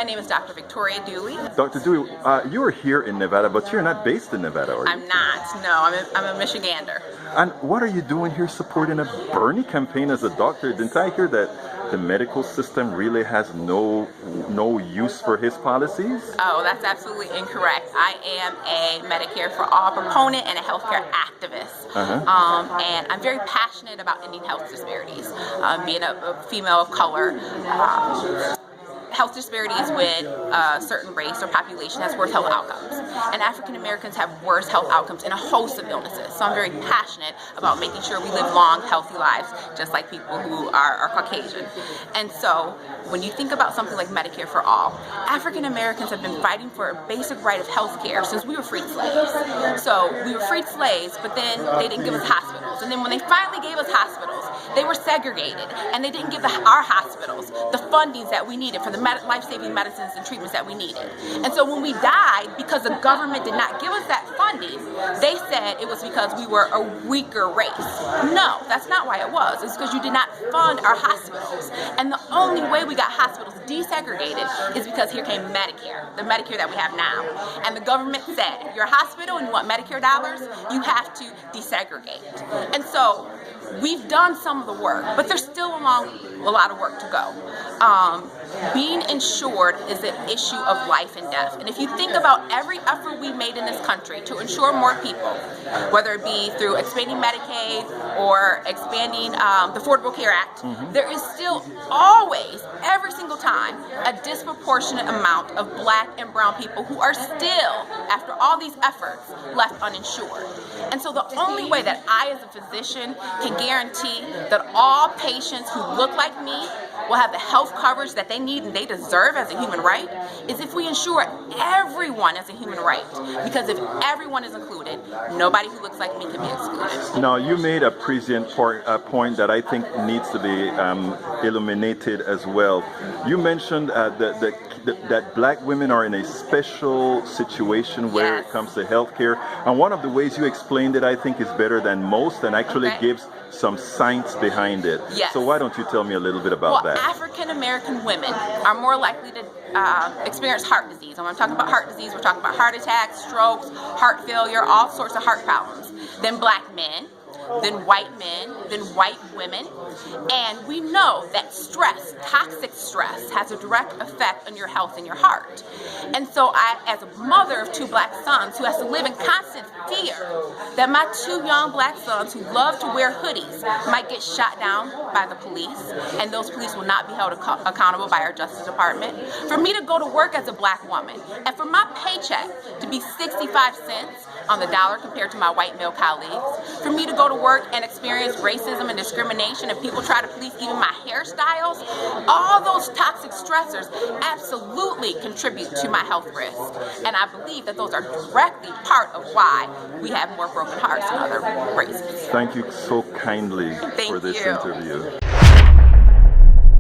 My name is Dr. Victoria Dewey. Dr. Dewey, you are here in Nevada, but you're not based in Nevada, are you? I'm not. No, I'm a Michigander. And what are you doing here supporting a Bernie campaign as a doctor? Didn't I hear that the medical system really has no use for his policies? Oh, that's absolutely incorrect. I am a Medicare for All proponent and a healthcare activist. And I'm very passionate about ending health disparities. Being a female of color, health disparities with a certain race or population has worse health outcomes. And African Americans have worse health outcomes in a host of illnesses. So I'm very passionate about making sure we live long, healthy lives, just like people who are Caucasian. And so when you think about something like Medicare for All, African Americans have been fighting for a basic right of health care since we were freed slaves. So we were freed slaves, but then they didn't give us hospitals. And then when they finally gave us hospitals, they were segregated, and they didn't give our hospitals the fundings that we needed for the life-saving medicines and treatments that we needed. And so when we died, because the government did not give us that funding, they said it was because we were a weaker race. No, that's not why it was. It's because you did not fund our hospitals. And the only way we got hospitals desegregated is because here came Medicare, the Medicare that we have now. And the government said, if you're a hospital and you want Medicare dollars, you have to desegregate. And so we've done some of the work, but there's still a lot of work to go. Being insured is an issue of life and death. And if you think about every effort we made in this country to insure more people, whether it be through expanding Medicaid or expanding the Affordable Care Act, there is still always, every single time, a disproportionate amount of Black and brown people who are still, after all these efforts, left uninsured. And so the only way that I as a physician can guarantee that all patients who look like me will have the health coverage that they need and they deserve as a human right is if we ensure everyone as a human right. Because if everyone is included, nobody who looks like me can be excluded. Now, you made a prescient point that I think needs to be illuminated as well. You mentioned that Black women are in a special situation where it comes to healthcare. And one of the ways you explained it, I think, is better than most and actually gives some science behind it. Yes. So why don't you tell me a little bit about that? African American women are more likely to experience heart disease. And when I'm talking about heart disease, we're talking about heart attacks, strokes, heart failure, all sorts of heart problems, than Black men, than white men, than white women. And we know that stress, toxic stress, has a direct effect on your health and your heart. And so I, as a mother of 2 Black sons who has to live in constant fear that my 2 young Black sons who love to wear hoodies might get shot down by the police, and those police will not be held accountable by our Justice Department. For me to go to work as a Black woman, and for my paycheck to be 65 cents on the dollar compared to my white male colleagues, for me to go to work and experience racism and discrimination and people try to police even my hairstyles, all those toxic stressors absolutely contribute to my health risk. And I believe that those are directly part of why we have more broken hearts than other races. Thank you so kindly for this interview.